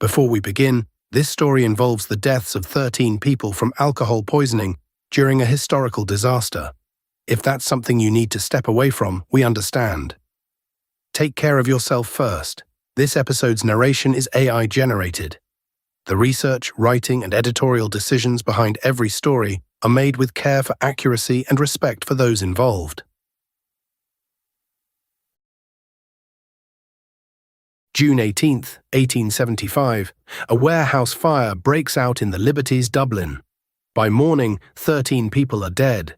Before we begin, this story involves the deaths of 13 people from alcohol poisoning during a historical disaster. If that's something you need to step away from, we understand. Take care of yourself first. This episode's narration is AI-generated. The research, writing, and editorial decisions behind every story are made with care for accuracy and respect for those involved. June 18, 1875, a warehouse fire breaks out in the Liberties, Dublin. By morning, 13 people are dead.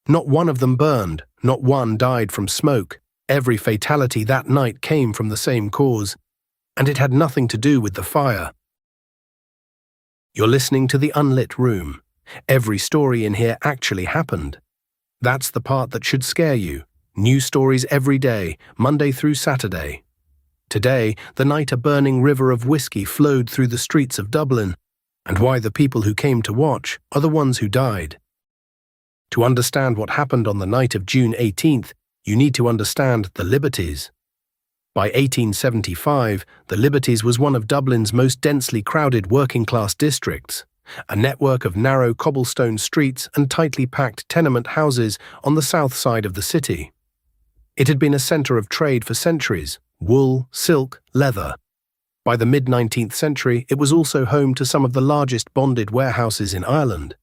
Not one of them burned, not one died from smoke. Every fatality that night came from the same cause, and it had nothing to do with the fire. You're listening to the Unlit Room. Every story in here actually happened. That's the part that should scare you. New stories every day, Monday through Saturday. Today, the night a burning river of whiskey flowed through the streets of Dublin, and why the people who came to watch are the ones who died. To understand what happened on the night of June 18th, you need to understand the Liberties. By 1875, the Liberties was one of Dublin's most densely crowded working-class districts, a network of narrow cobblestone streets and tightly packed tenement houses on the south side of the city. It had been a centre of trade for centuries: wool, silk, leather. By the mid-19th century, it was also home to some of the largest bonded warehouses in Ireland,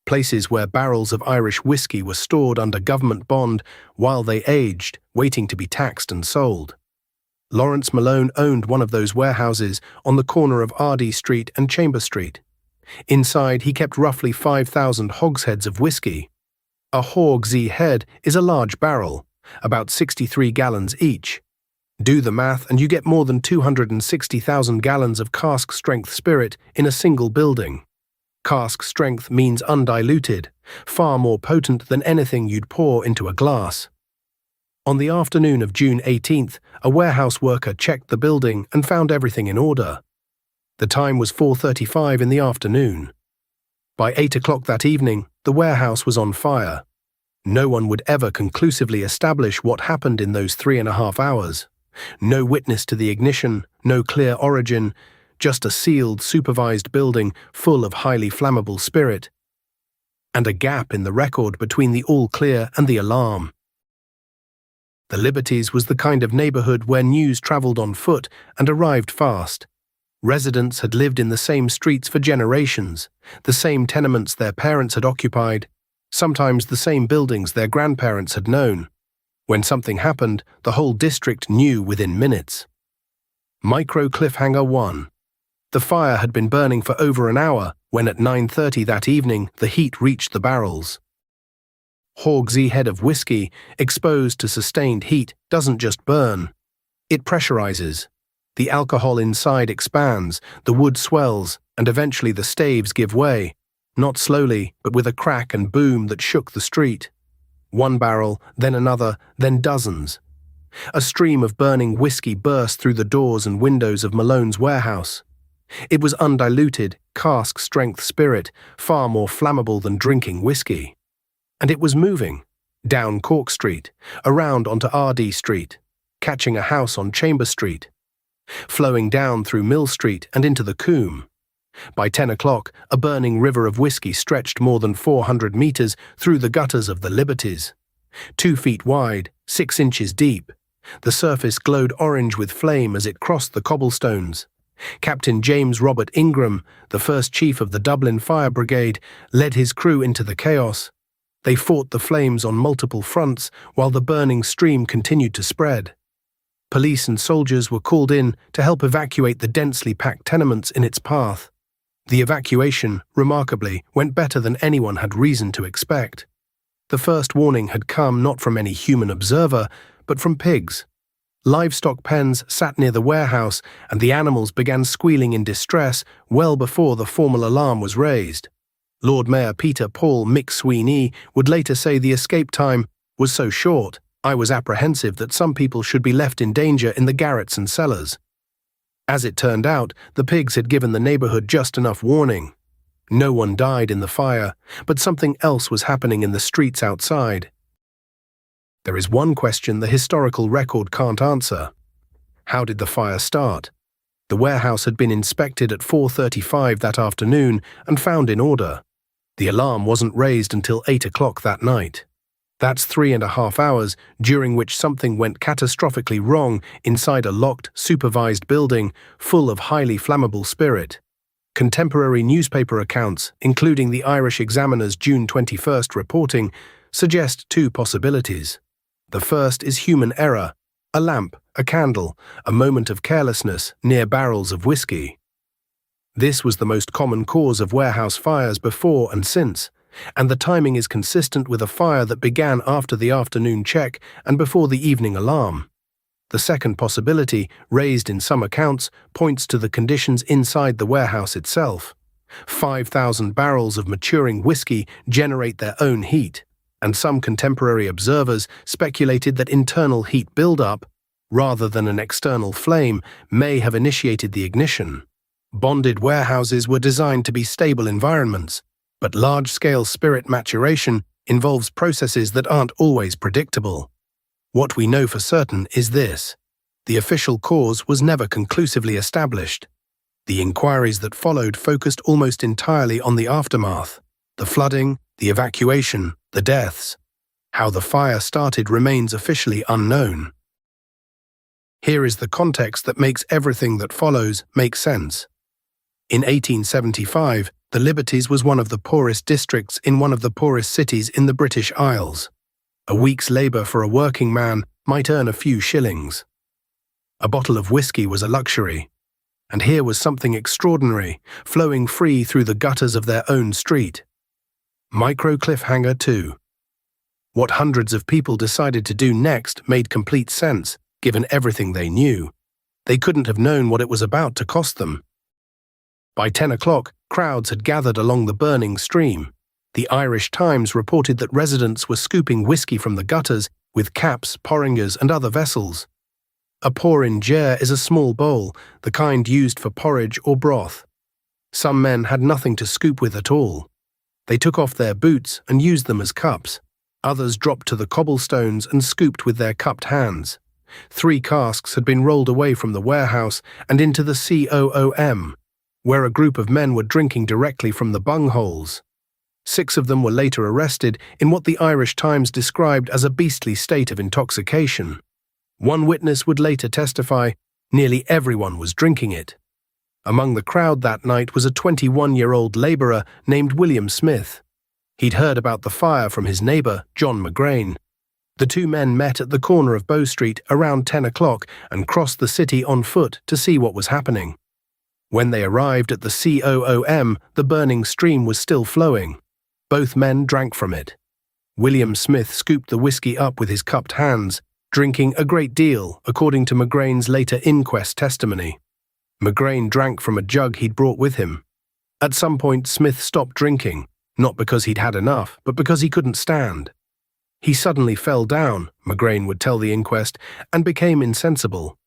places where barrels of Irish whiskey were stored under government bond while they aged, waiting to be taxed and sold. Lawrence Malone owned one of those warehouses on the corner of Ardee Street and Chamber Street. Inside, he kept roughly 5,000 hogsheads of whiskey. A hogshead head is a large barrel, about 63 gallons each. Do the math and you get more than 260,000 gallons of cask-strength spirit in a single building. Cask strength means undiluted, far more potent than anything you'd pour into a glass. On the afternoon of June 18th, a warehouse worker checked the building and found everything in order. The time was 4:35 in the afternoon. By 8 o'clock that evening, the warehouse was on fire. No one would ever conclusively establish what happened in those 3.5 hours. No witness to the ignition, no clear origin, just a sealed, supervised building full of highly flammable spirit, and a gap in the record between the all-clear and the alarm. The Liberties was the kind of neighbourhood where news travelled on foot and arrived fast. Residents had lived in the same streets for generations, the same tenements their parents had occupied, sometimes the same buildings their grandparents had known. When something happened, the whole district knew within minutes. Micro Cliffhanger 1. The fire had been burning for over an hour when at 9:30 that evening the heat reached the barrels. Hogshead of whiskey, exposed to sustained heat, doesn't just burn. It pressurizes. The alcohol inside expands, the wood swells, and eventually the staves give way, not slowly, but with a crack and boom that shook the street. One barrel, then another, then dozens. A stream of burning whiskey burst through the doors and windows of Malone's warehouse. It was undiluted, cask-strength spirit, far more flammable than drinking whiskey. And it was moving, down Cork Street, around onto Ardee Street, catching a house on Chamber Street, flowing down through Mill Street and into the Coombe. By 10 o'clock, a burning river of whiskey stretched more than 400 metres through the gutters of the Liberties. 2 feet wide, 6 inches deep. The surface glowed orange with flame as it crossed the cobblestones. Captain James Robert Ingram, the first chief of the Dublin Fire Brigade, led his crew into the chaos. They fought the flames on multiple fronts while the burning stream continued to spread. Police and soldiers were called in to help evacuate the densely packed tenements in its path. The evacuation, remarkably, went better than anyone had reason to expect. The first warning had come not from any human observer, but from pigs. Livestock pens sat near the warehouse, and the animals began squealing in distress well before the formal alarm was raised. Lord Mayor Peter Paul McSweeney would later say the escape time was so short, I was apprehensive that some people should be left in danger in the garrets and cellars. As it turned out, the pigs had given the neighbourhood just enough warning. No one died in the fire, but something else was happening in the streets outside. There is one question the historical record can't answer. How did the fire start? The warehouse had been inspected at 4:35 that afternoon and found in order. The alarm wasn't raised until 8 o'clock that night. That's 3.5 hours during which something went catastrophically wrong inside a locked, supervised building full of highly flammable spirit. Contemporary newspaper accounts, including the Irish Examiner's June 21st reporting, suggest two possibilities. The first is human error: a lamp, a candle, a moment of carelessness near barrels of whiskey. This was the most common cause of warehouse fires before and since, and the timing is consistent with a fire that began after the afternoon check and before the evening alarm. The second possibility, raised in some accounts, points to the conditions inside the warehouse itself. 5,000 barrels of maturing whiskey generate their own heat, and some contemporary observers speculated that internal heat buildup, rather than an external flame, may have initiated the ignition. Bonded warehouses were designed to be stable environments, but large-scale spirit maturation involves processes that aren't always predictable. What we know for certain is this: the official cause was never conclusively established. The inquiries that followed focused almost entirely on the aftermath: the flooding, the evacuation, the deaths. How the fire started remains officially unknown. Here is the context that makes everything that follows make sense. In 1875, the Liberties was one of the poorest districts in one of the poorest cities in the British Isles. A week's labour for a working man might earn a few shillings. A bottle of whiskey was a luxury, and here was something extraordinary, flowing free through the gutters of their own street. Micro cliffhanger 2. What hundreds of people decided to do next made complete sense, given everything they knew. They couldn't have known what it was about to cost them. By 10 o'clock, crowds had gathered along the burning stream. The Irish Times reported that residents were scooping whiskey from the gutters with caps, porringers, and other vessels. A pour-in-jar is a small bowl, the kind used for porridge or broth. Some men had nothing to scoop with at all. They took off their boots and used them as cups. Others dropped to the cobblestones and scooped with their cupped hands. 3 casks had been rolled away from the warehouse and into the COOM, where a group of men were drinking directly from the bungholes. 6 of them were later arrested in what the Irish Times described as a beastly state of intoxication. One witness would later testify, nearly everyone was drinking it. Among the crowd that night was a 21-year-old labourer named William Smith. He'd heard about the fire from his neighbour, John McGrain. The two men met at the corner of Bow Street around 10 o'clock and crossed the city on foot to see what was happening. When they arrived at the COOM, the burning stream was still flowing. Both men drank from it. William Smith scooped the whiskey up with his cupped hands, drinking a great deal, according to McGrain's later inquest testimony. McGrain drank from a jug he'd brought with him. At some point, Smith stopped drinking, not because he'd had enough, but because he couldn't stand. He suddenly fell down, McGrain would tell the inquest, and became insensible.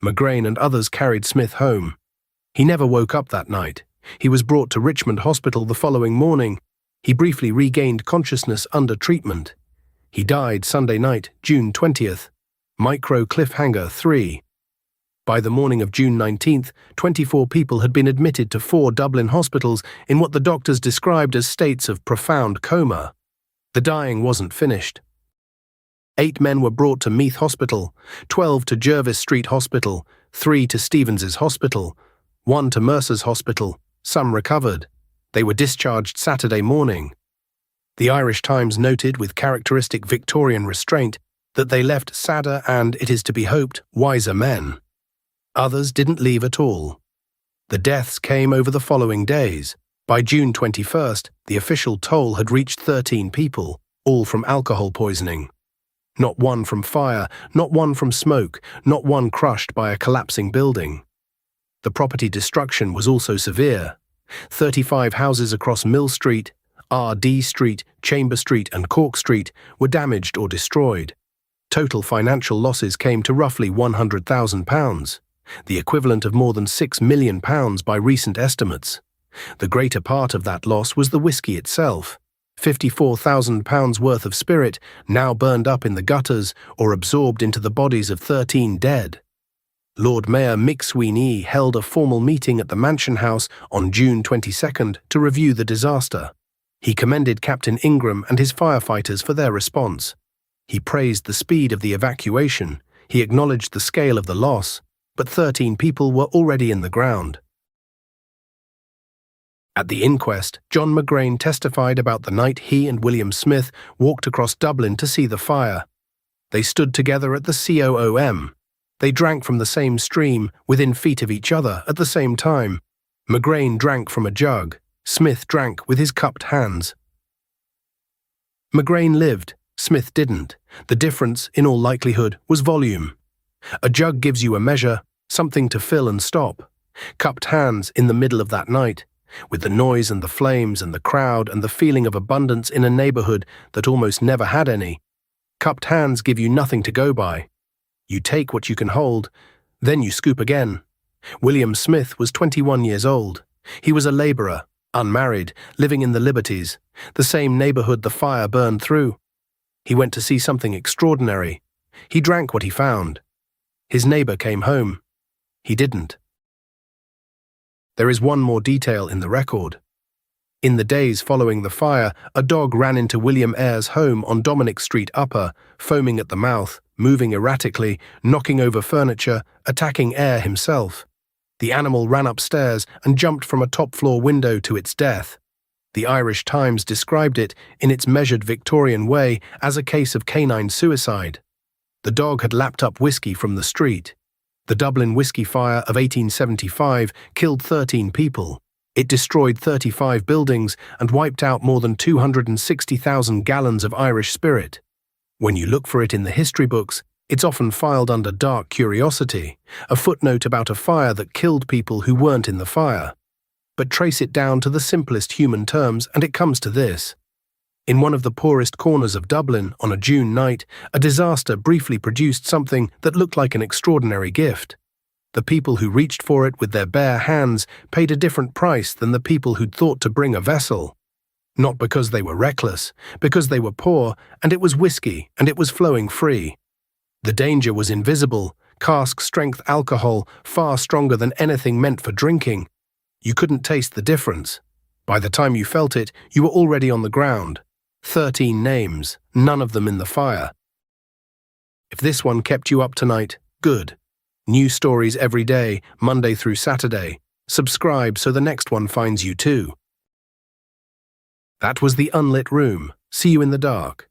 McGrain and others carried Smith home. He never woke up that night. He was brought to Richmond Hospital the following morning. He briefly regained consciousness under treatment. He died Sunday night, June 20th. Micro cliffhanger 3. By the morning of June 19th, 24 people had been admitted to 4 Dublin hospitals in what the doctors described as states of profound coma. The dying wasn't finished. 8 men were brought to Meath Hospital, 12 to Jervis Street Hospital, 3 to Stevens's Hospital, 1 to Mercer's Hospital. Some recovered. They were discharged Saturday morning. The Irish Times noted with characteristic Victorian restraint that they left sadder and, it is to be hoped, wiser men. Others didn't leave at all. The deaths came over the following days. By June 21st, the official toll had reached 13 people, all from alcohol poisoning. Not one from fire, not one from smoke, not one crushed by a collapsing building. The property destruction was also severe. 35 houses across Mill Street, RD Street, Chamber Street and Cork Street were damaged or destroyed. Total financial losses came to roughly £100,000, the equivalent of more than £6 million by recent estimates. The greater part of that loss was the whiskey itself, £54,000 worth of spirit now burned up in the gutters or absorbed into the bodies of 13 dead. Lord Mayor Mick Sweeney held a formal meeting at the Mansion House on June 22nd to review the disaster. He commended Captain Ingram and his firefighters for their response. He praised the speed of the evacuation. He acknowledged the scale of the loss, but 13 people were already in the ground. At the inquest, John McGrain testified about the night he and William Smith walked across Dublin to see the fire. They stood together at the COOM. They drank from the same stream, within feet of each other at the same time. McGrain drank from a jug. Smith drank with his cupped hands. McGrain lived. Smith didn't. The difference, in all likelihood, was volume. A jug gives you a measure, something to fill and stop. Cupped hands in the middle of that night, with the noise and the flames and the crowd and the feeling of abundance in a neighborhood that almost never had any. Cupped hands give you nothing to go by. You take what you can hold, then you scoop again. William Smith was 21 years old. He was a laborer, unmarried, living in the Liberties, the same neighborhood the fire burned through. He went to see something extraordinary. He drank what he found. His neighbor came home. He didn't. There is one more detail in the record. In the days following the fire, a dog ran into William Eyre's home on Dominic Street Upper, foaming at the mouth, moving erratically, knocking over furniture, attacking Eyre himself. The animal ran upstairs and jumped from a top-floor window to its death. The Irish Times described it, in its measured Victorian way, as a case of canine suicide. The dog had lapped up whiskey from the street. The Dublin whiskey fire of 1875 killed 13 people. It destroyed 35 buildings and wiped out more than 260,000 gallons of Irish spirit. When you look for it in the history books, it's often filed under dark curiosity, a footnote about a fire that killed people who weren't in the fire. But trace it down to the simplest human terms and it comes to this. In one of the poorest corners of Dublin, on a June night, a disaster briefly produced something that looked like an extraordinary gift. The people who reached for it with their bare hands paid a different price than the people who'd thought to bring a vessel. Not because they were reckless, because they were poor, and it was whiskey, and it was flowing free. The danger was invisible, cask-strength alcohol, far stronger than anything meant for drinking. You couldn't taste the difference. By the time you felt it, you were already on the ground. 13 names, none of them in the fire. If this one kept you up tonight, good. New stories every day, Monday through Saturday. Subscribe so the next one finds you too. That was the Unlit Room. See you in the dark.